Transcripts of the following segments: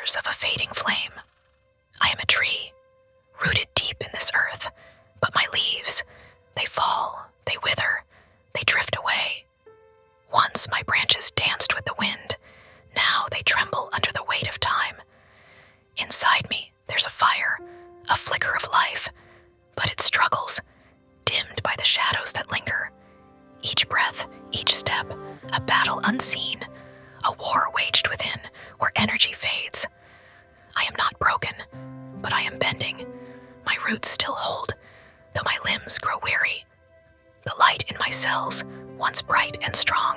embers of a fading flame. I am a tree, rooted deep in this earth, but my leaves, they fall, they wither, they drift away. Once my branches danced with the wind, now they tremble under the weight of time. Inside me, there's a fire, a flicker of life, but it struggles, dimmed by the shadows that linger. Each breath, each step, a battle unseen, a war waged within where energy fades. I am not broken, but I am bending. My roots still hold, though my limbs grow weary. The light in my cells, once bright and strong,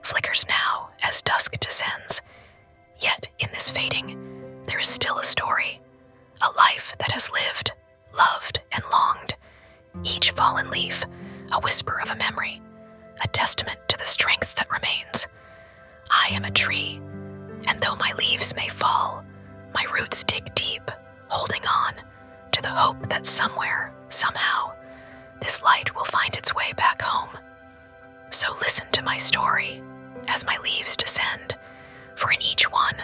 flickers now as dusk descends. Yet in this fading, there is still a story, a life that has lived, loved, and longed. Each fallen leaf, a whisper of a memory, a testament to the strength that remains. I am a tree, and though my leaves may fall, my roots dig deep, holding on to the hope that somewhere, somehow, this light will find its way back home. So listen to my story as my leaves descend, for in each one,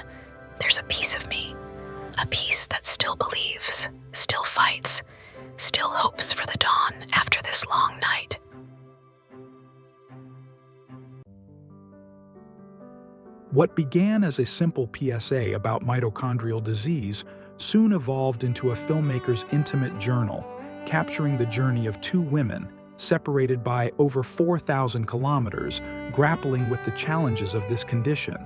there's a piece of me, a piece that still believes, still fights, still hopes for the dawn after this long night. What began as a simple PSA about mitochondrial disease soon evolved into a filmmaker's intimate journal, capturing the journey of two women, separated by over 4,000 kilometers, grappling with the challenges of this condition.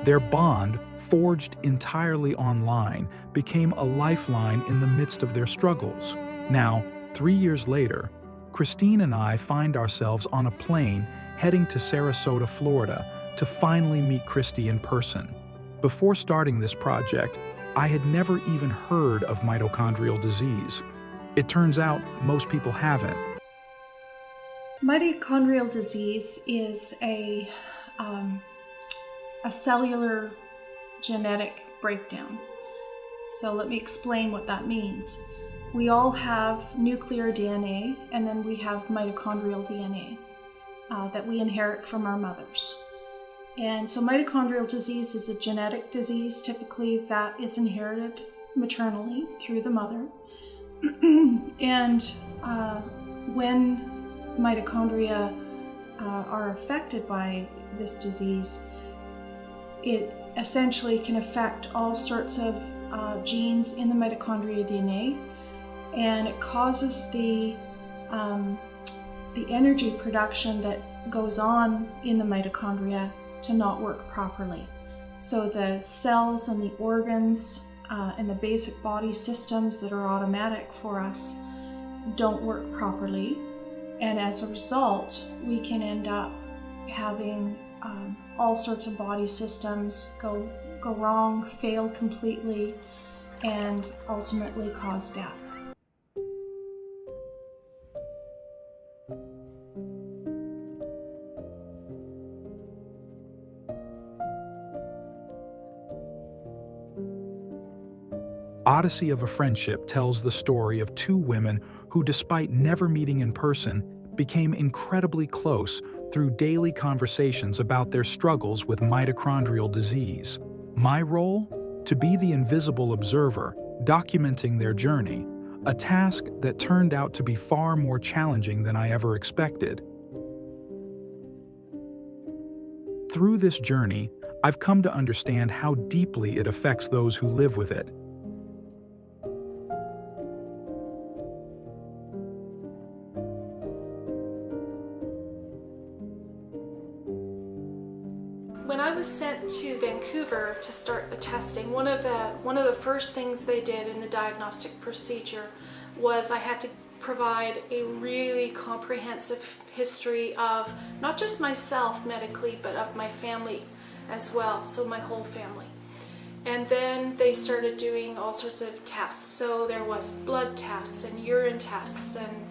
Their bond, forged entirely online, became a lifeline in the midst of their struggles. Now, 3 years later, Christine and I find ourselves on a plane heading to Sarasota, Florida, to finally meet Christy in person. Before starting this project, I had never even heard of mitochondrial disease. It turns out most people haven't. Mitochondrial disease is a cellular genetic breakdown. So let me explain what that means. We all have nuclear DNA, and then we have mitochondrial DNA that we inherit from our mothers. And so mitochondrial disease is a genetic disease, typically that is inherited maternally through the mother. And when mitochondria are affected by this disease, it essentially can affect all sorts of genes in the mitochondria DNA, and it causes the energy production that goes on in the mitochondria to not work properly. So the cells and the organs and the basic body systems that are automatic for us don't work properly, and as a result we can end up having all sorts of body systems go wrong, fail completely, and ultimately cause death. Odyssey of a Friendship tells the story of two women who, despite never meeting in person, became incredibly close through daily conversations about their struggles with mitochondrial disease. My role? To be the invisible observer, documenting their journey, a task that turned out to be far more challenging than I ever expected. Through this journey, I've come to understand how deeply it affects those who live with it. When I was sent to Vancouver to start the testing, one of the first things they did in the diagnostic procedure was I had to provide a really comprehensive history of not just myself medically, but of my family as well, so my whole family. And then they started doing all sorts of tests. So there was blood tests and urine tests, and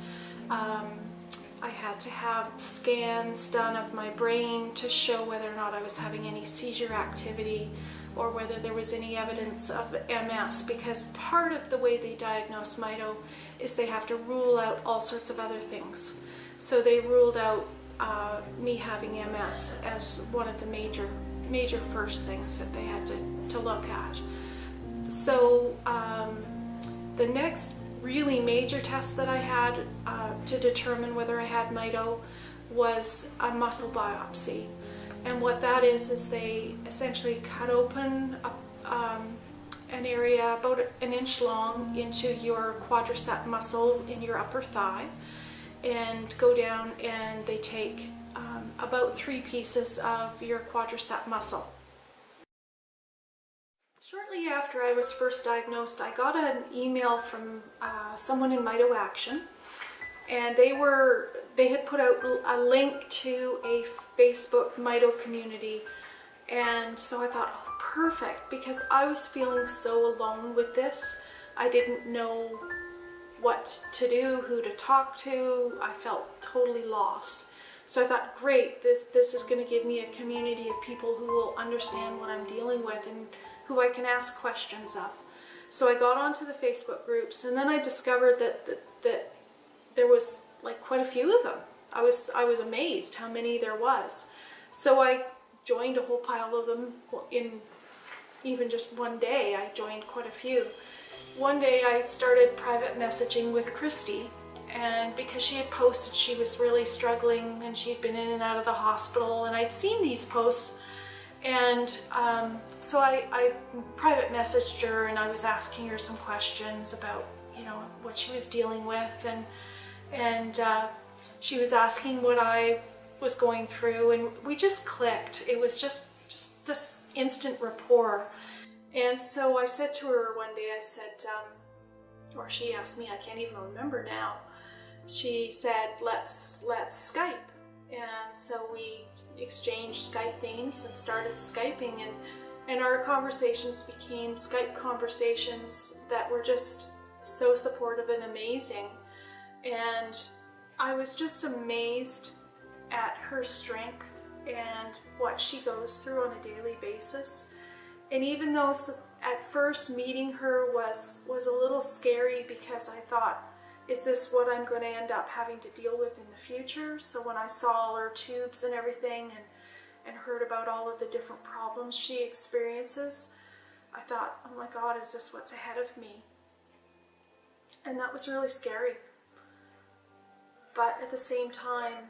I had to have scans done of my brain to show whether or not I was having any seizure activity or whether there was any evidence of MS, because part of the way they diagnose mito is they have to rule out all sorts of other things. So they ruled out me having MS as one of the major first things that they had to look at. So the next really major test that I had to determine whether I had mito was a muscle biopsy. And what that is they essentially cut open an area about an inch long into your quadricep muscle in your upper thigh, and go down and they take about 3 pieces of your quadricep muscle. Shortly after I was first diagnosed, I got an email from someone in Mito Action, and they had put out a link to a Facebook Mito community, and so I thought, oh, perfect, because I was feeling so alone with this. I didn't know what to do, who to talk to. I felt totally lost. So I thought, great, this is going to give me a community of people who will understand what I'm dealing with and who I can ask questions of. So I got onto the Facebook groups, and then I discovered that there was like quite a few of them. I was amazed how many there was. So I joined a whole pile of them in even just one day. I joined quite a few. One day I started private messaging with Christy, and because she had posted she was really struggling and she'd been in and out of the hospital, and I'd seen these posts, and so I private messaged her, and I was asking her some questions about, you know, what she was dealing with, and she was asking what I was going through, and we just clicked. It was just this instant rapport. And so I said to her one day, I said, or she asked me, I can't even remember now. She said, let's Skype. And so we exchanged Skype names and started Skyping, and our conversations became Skype conversations that were just so supportive and amazing. And I was just amazed at her strength and what she goes through on a daily basis. And even though at first meeting her was a little scary, because I thought, is this what I'm going to end up having to deal with in the future? So when I saw all her tubes and everything, and heard about all of the different problems she experiences, I thought, oh my God, is this what's ahead of me? And that was really scary. But at the same time,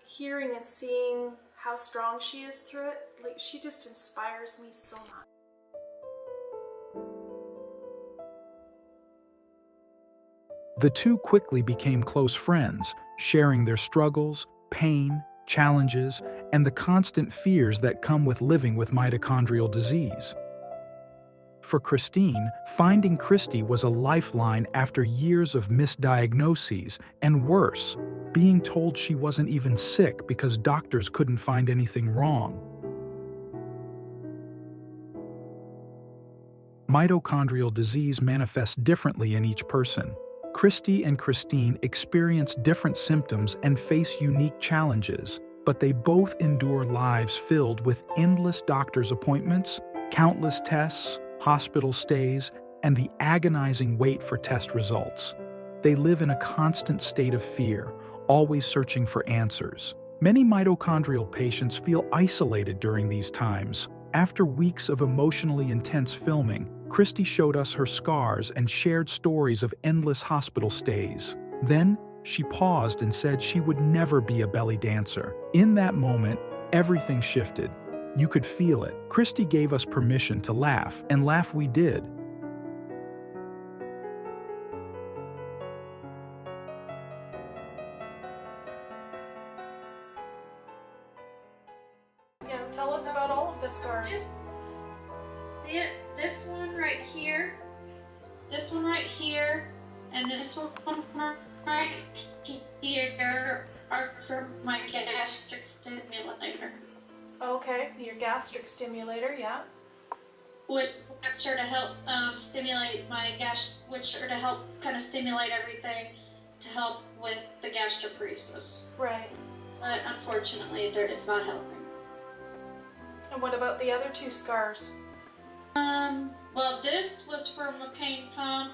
hearing and seeing how strong she is through it, like, she just inspires me so much. The two quickly became close friends, sharing their struggles, pain, challenges, and the constant fears that come with living with mitochondrial disease. For Christine, finding Christy was a lifeline after years of misdiagnoses, and worse, being told she wasn't even sick because doctors couldn't find anything wrong. Mitochondrial disease manifests differently in each person. Christy and Christine experience different symptoms and face unique challenges, but they both endure lives filled with endless doctor's appointments, countless tests, hospital stays, and the agonizing wait for test results. They live in a constant state of fear, always searching for answers. Many mitochondrial patients feel isolated during these times. After weeks of emotionally intense filming, Christy showed us her scars and shared stories of endless hospital stays. Then, she paused and said she would never be a belly dancer. In that moment, everything shifted. You could feel it. Christy gave us permission to laugh, and laugh we did. Yeah, tell us about all of the scars. This one right here, this one right here, and this one right here are from my gastric stimulator. Okay, your gastric stimulator, yeah. Which are to help stimulate my which are to help kind of stimulate everything to help with the gastroparesis. Right. But unfortunately, it's not helping. And what about the other 2 scars? Well, this was from a pain pump.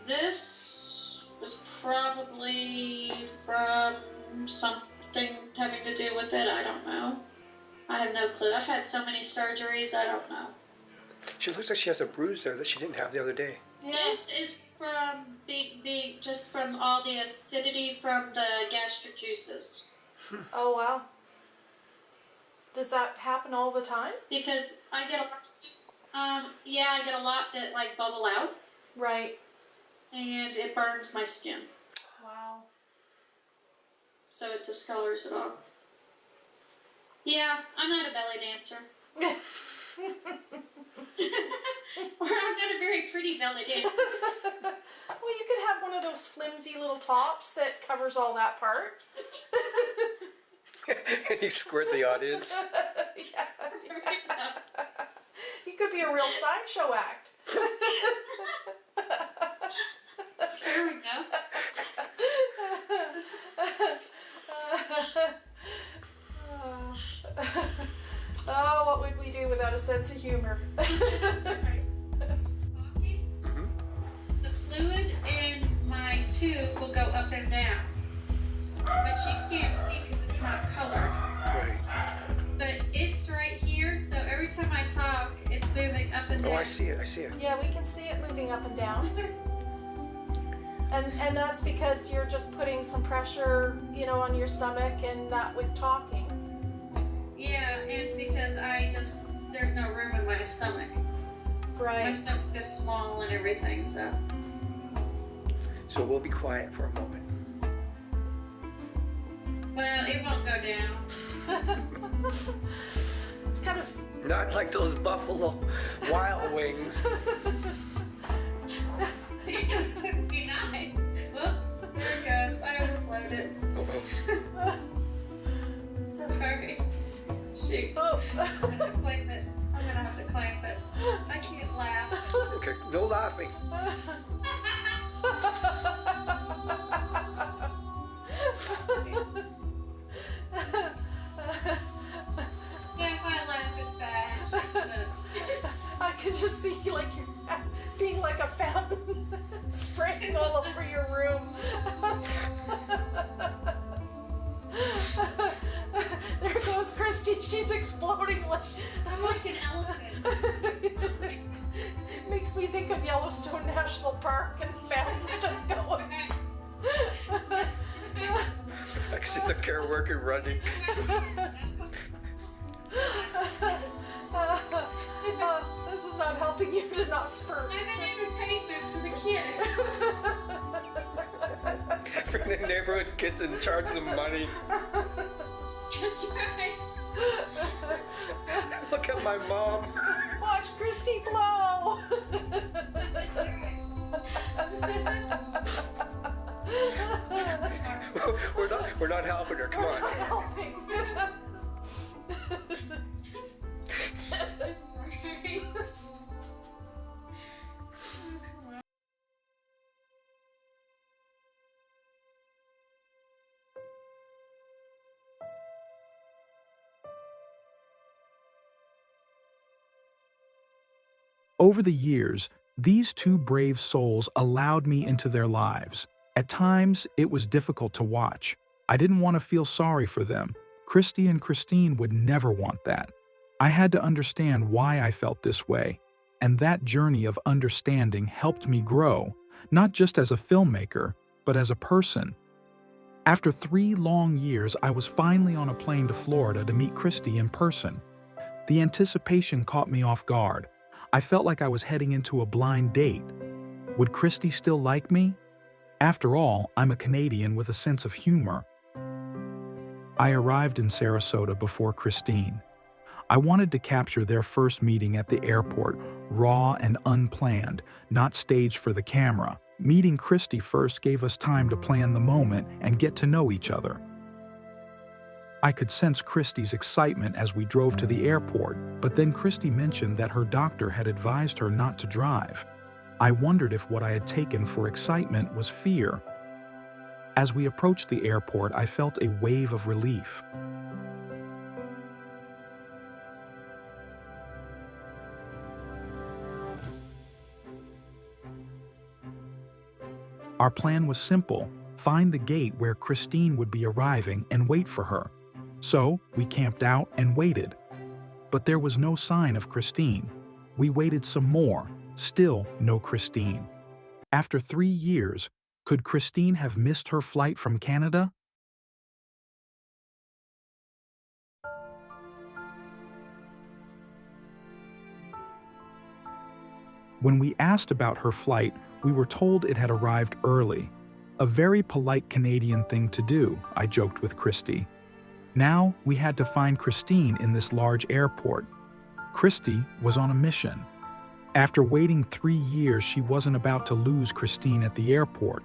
This was probably from something having to do with it. I don't know. I have no clue. I've had so many surgeries, I don't know. She looks like she has a bruise there that she didn't have the other day. Yeah. This is from being just from all the acidity from the gastric juices. Oh, wow. Does that happen all the time? Because I get a I get a lot that like bubble out Right. and it burns my skin. Wow. So it discolors it all. Yeah, I'm not a belly dancer. Or I'm not a very pretty belly dancer. Well, you could have one of those flimsy little tops that covers all that part. And you squirt the audience. Yeah. You could be a real sideshow act. There we go. Oh, what would we do without a sense of humor? That's right. Talking, Mm-hmm. the fluid in my tube will go up and down. But you can't see because it's not colored. Right. But it's right here, so every time I talk, it's moving up and down. Oh, I see it. I see it. Yeah, we can see it moving up and down. And that's because you're just putting some pressure, on your stomach and that with talking. Yeah, and because there's no room in my stomach. My Right. stomach is small and everything, so. So we'll be quiet for a moment. Well, it won't go down. It's kind of Not like those Buffalo Wild Wings. Be nice. Whoops, there it goes. I overflowed it. Uh-oh. Sorry. Shoot. oh. I'm gonna claim it. I'm gonna have to claim it. I can't laugh. Okay, no laughing. Yeah, if I laugh, it's bad. I can just see like you're being like a fountain spraying all over your room. There goes Christy. She's exploding like. I'm like an elephant. Makes me think of Yellowstone National Park and fountains just going. I can see the care worker running. This is not helping you to not spurt. I'm an entertainment for the kids. Bring the neighborhood kids and charge them money. That's right. Look at my mom. Watch Christy blow. We're not helping her. Come on. Helping. That's right. Over the years, these two brave souls allowed me into their lives. At times, it was difficult to watch. I didn't want to feel sorry for them. Christy and Christine would never want that. I had to understand why I felt this way, and that journey of understanding helped me grow, not just as a filmmaker, but as a person. After 3 long years, I was finally on a plane to Florida to meet Christy in person. The anticipation caught me off guard. I felt like I was heading into a blind date. Would Christy still like me? After all, I'm a Canadian with a sense of humor. I arrived in Sarasota before Christine. I wanted to capture their first meeting at the airport, raw and unplanned, not staged for the camera. Meeting Christy first gave us time to plan the moment and get to know each other. I could sense Christy's excitement as we drove to the airport, but then Christy mentioned that her doctor had advised her not to drive. I wondered if what I had taken for excitement was fear. As we approached the airport, I felt a wave of relief. Our plan was simple: find the gate where Christine would be arriving and wait for her. So, we camped out and waited. But there was no sign of Christine. We waited some more, still no Christine. After 3 years, could Christine have missed her flight from Canada? When we asked about her flight, we were told it had arrived early. A very polite Canadian thing to do, I joked with Christy. Now we had to find Christine in this large airport. Christy was on a mission. After waiting 3 years, she wasn't about to lose Christine at the airport.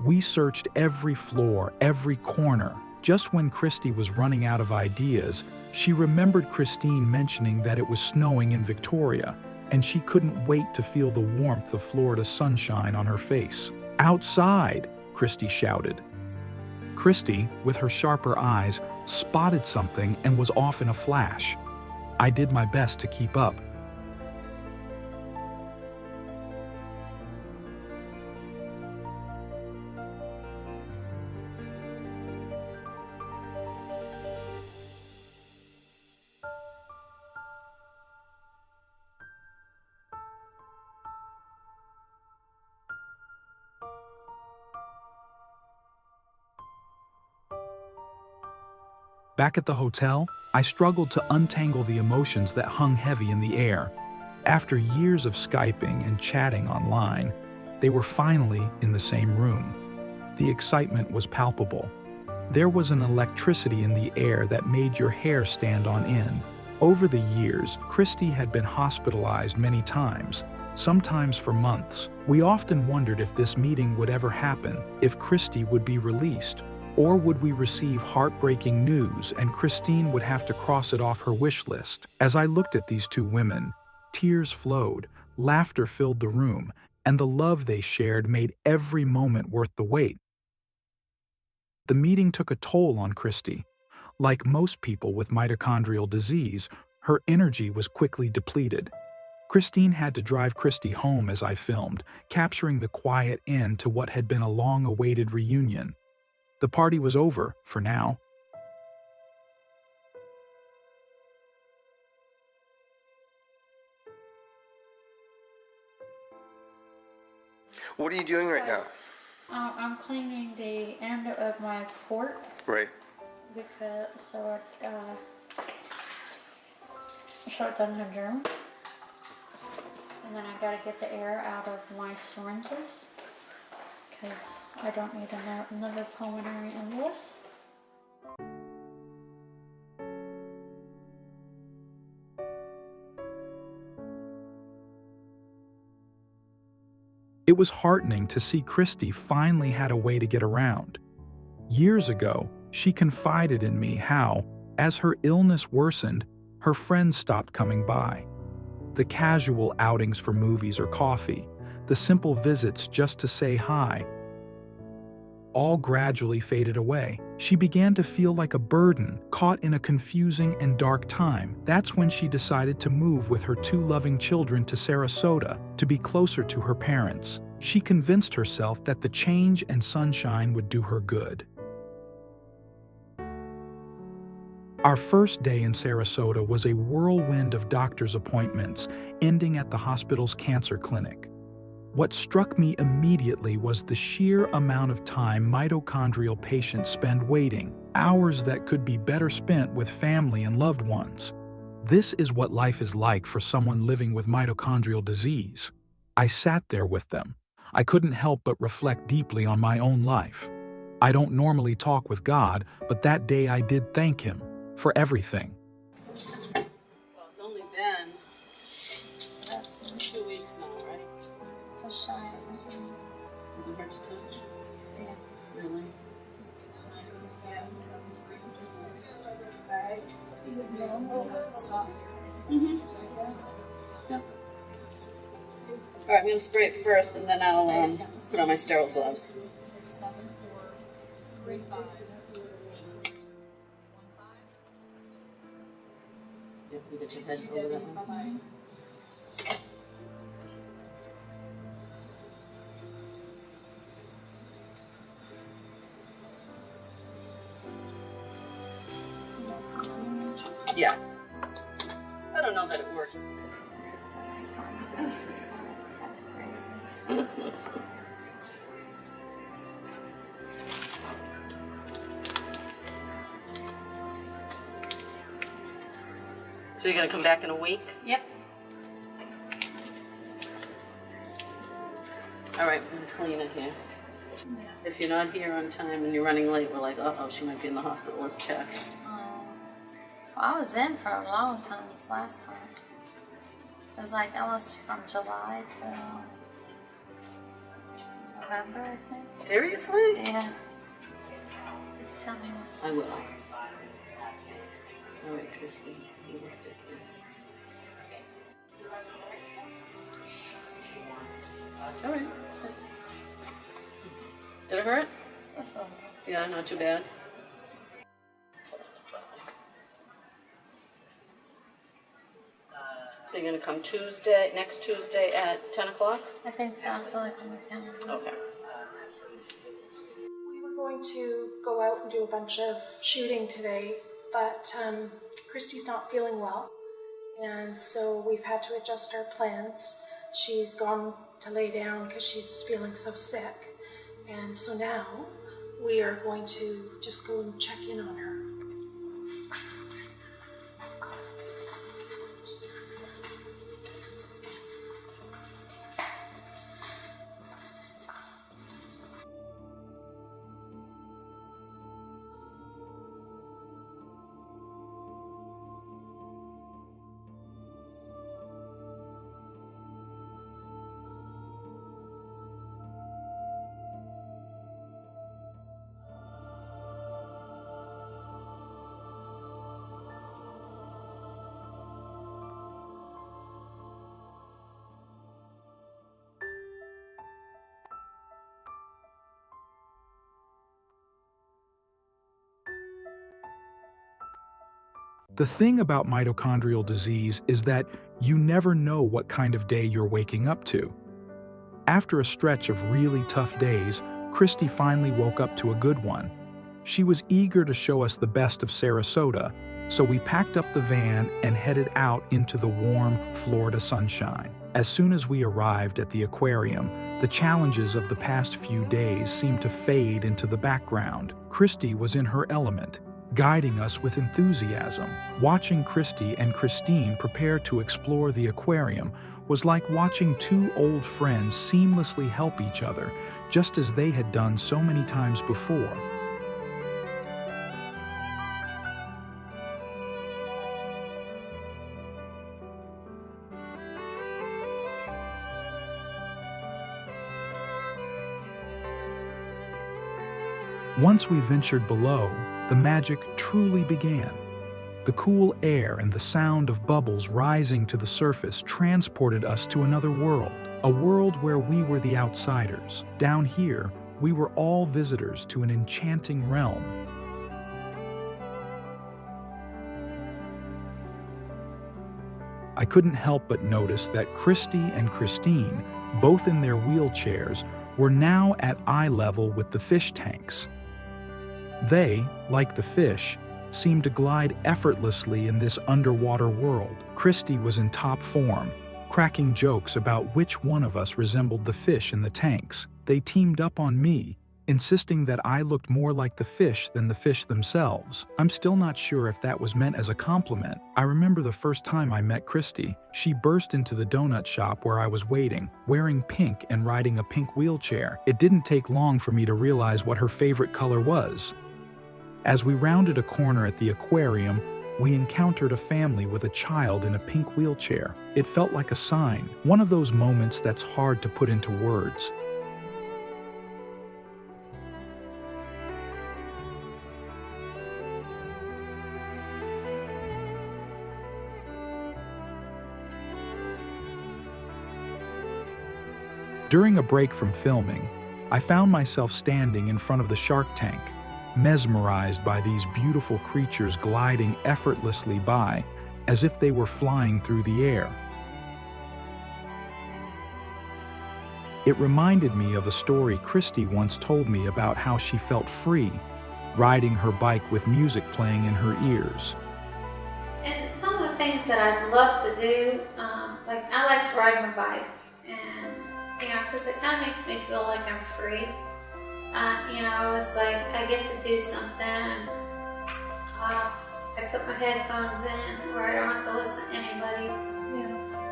We searched every floor, every corner. Just when Christy was running out of ideas, she remembered Christine mentioning that it was snowing in Victoria, and she couldn't wait to feel the warmth of Florida sunshine on her face. "Outside!" Christy shouted. Christy, with her sharper eyes, spotted something and was off in a flash. I did my best to keep up. Back at the hotel, I struggled to untangle the emotions that hung heavy in the air. After years of Skyping and chatting online, they were finally in the same room. The excitement was palpable. There was an electricity in the air that made your hair stand on end. Over the years, Christy had been hospitalized many times, sometimes for months. We often wondered if this meeting would ever happen, if Christy would be released. Or would we receive heartbreaking news and Christine would have to cross it off her wish list? As I looked at these two women, tears flowed, laughter filled the room, and the love they shared made every moment worth the wait. The meeting took a toll on Christy. Like most people with mitochondrial disease, her energy was quickly depleted. Christine had to drive Christy home as I filmed, capturing the quiet end to what had been a long-awaited reunion. The party was over, for now. What are you doing right now? I'm cleaning the end of my port Right. because so it doesn't have germ. And then I gotta get the air out of my syringes because I don't need another pulmonary embolus. It was heartening to see Christy finally had a way to get around. Years ago, she confided in me how, as her illness worsened, her friends stopped coming by. The casual outings for movies or coffee, the simple visits just to say hi, all gradually faded away. She began to feel like a burden, caught in a confusing and dark time. That's when she decided to move with her 2 loving children to Sarasota to be closer to her parents. She convinced herself that the change and sunshine would do her good. Our first day in Sarasota was a whirlwind of doctor's appointments, ending at the hospital's cancer clinic. What struck me immediately was the sheer amount of time mitochondrial patients spend waiting, hours that could be better spent with family and loved ones. This is what life is like for someone living with mitochondrial disease. I sat there with them. I couldn't help but reflect deeply on my own life. I don't normally talk with God, but that day I did thank Him for everything. Well, it's only been 2 weeks now, right? Just shy of Is it hard to touch? Yeah. Really? Mm-hmm. Yep. All right, I'm gonna spray it first, and then I'll put on my sterile gloves. Yep, you get your head over that one. Yeah. I don't know that it works That's crazy. So you're gonna come back in a week? Yep. All right, I'm gonna clean it here. If you're not here on time and you're running late, we're like, uh-oh, she might be in the hospital, let's check. Well, I was in for a long time this last time. It was like almost from July to November, I think. Seriously? Yeah. Just tell me what. I will. All right, Christy, you will stay here. All right, stay. Did it hurt? What's the Yeah, not too bad. So you're gonna come next Tuesday at 10 o'clock? I think so. I feel like on the calendar. Okay. We were going to go out and do a bunch of shooting today, but Christy's not feeling well, and so we've had to adjust our plans. She's gone to lay down because she's feeling so sick, and so now we are going to just go and check in on her. The thing about mitochondrial disease is that you never know what kind of day you're waking up to. After a stretch of really tough days, Christy finally woke up to a good one. She was eager to show us the best of Sarasota, so we packed up the van and headed out into the warm Florida sunshine. As soon as we arrived at the aquarium, the challenges of the past few days seemed to fade into the background. Christy was in her element, guiding us with enthusiasm. Watching Christy and Christine prepare to explore the aquarium was like watching two old friends seamlessly help each other, just as they had done so many times before. Once we ventured below, the magic truly began. The cool air and the sound of bubbles rising to the surface transported us to another world, a world where we were the outsiders. Down here, we were all visitors to an enchanting realm. I couldn't help but notice that Christy and Christine, both in their wheelchairs, were now at eye level with the fish tanks. They, like the fish, seemed to glide effortlessly in this underwater world. Christy was in top form, cracking jokes about which one of us resembled the fish in the tanks. They teamed up on me, insisting that I looked more like the fish than the fish themselves. I'm still not sure if that was meant as a compliment. I remember the first time I met Christy. She burst into the donut shop where I was waiting, wearing pink and riding a pink wheelchair. It didn't take long for me to realize what her favorite color was. As we rounded a corner at the aquarium, we encountered a family with a child in a pink wheelchair. It felt like a sign, one of those moments that's hard to put into words. During a break from filming, I found myself standing in front of the shark tank, mesmerized by these beautiful creatures gliding effortlessly by, as if they were flying through the air. It reminded me of a story Christy once told me about how she felt free, riding her bike with music playing in her ears. And some of the things that I'd love to do, like I like to ride my bike, and because it kind of makes me feel like I'm free. It's like I get to do something. And, I put my headphones in, where I don't have to listen to anybody,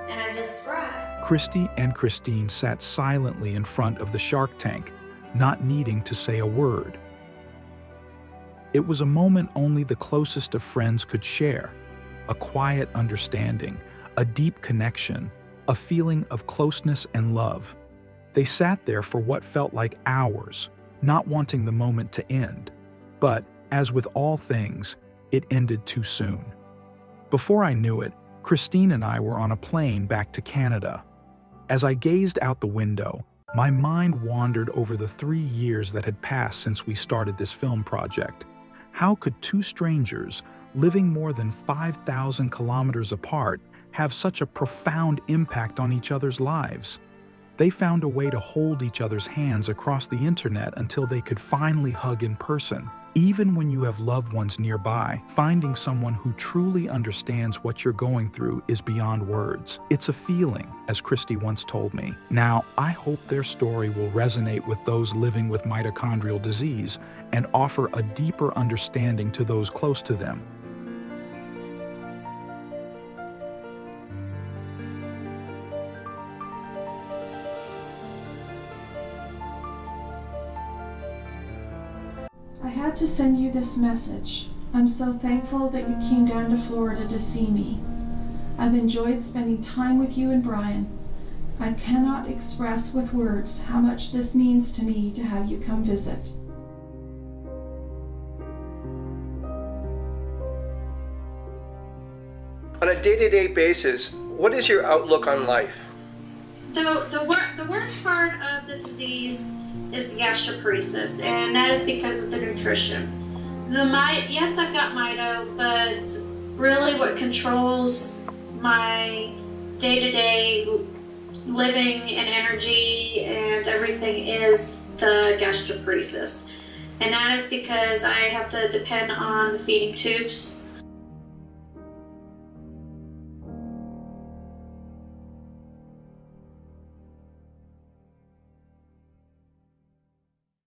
and I just ride. Christy and Christine sat silently in front of the shark tank, not needing to say a word. It was a moment only the closest of friends could share, a quiet understanding, a deep connection, a feeling of closeness and love. They sat there for what felt like hours, not wanting the moment to end. But, as with all things, it ended too soon. Before I knew it, Christine and I were on a plane back to Canada. As I gazed out the window, my mind wandered over the 3 years that had passed since we started this film project. How could two strangers, living more than 5,000 kilometers apart, have such a profound impact on each other's lives? They found a way to hold each other's hands across the internet until they could finally hug in person. Even when you have loved ones nearby, finding someone who truly understands what you're going through is beyond words. It's a feeling, as Christy once told me. Now, I hope their story will resonate with those living with mitochondrial disease and offer a deeper understanding to those close to them. I had to send you this message. I'm so thankful that you came down to Florida to see me. I've enjoyed spending time with you and Brian. I cannot express with words how much this means to me to have you come visit. On a day-to-day basis, what is your outlook on life? The worst part of the disease is the gastroparesis, and that is because of the nutrition. Yes, I've got mito, but really what controls my day-to-day living and energy and everything is the gastroparesis. And that is because I have to depend on the feeding tubes.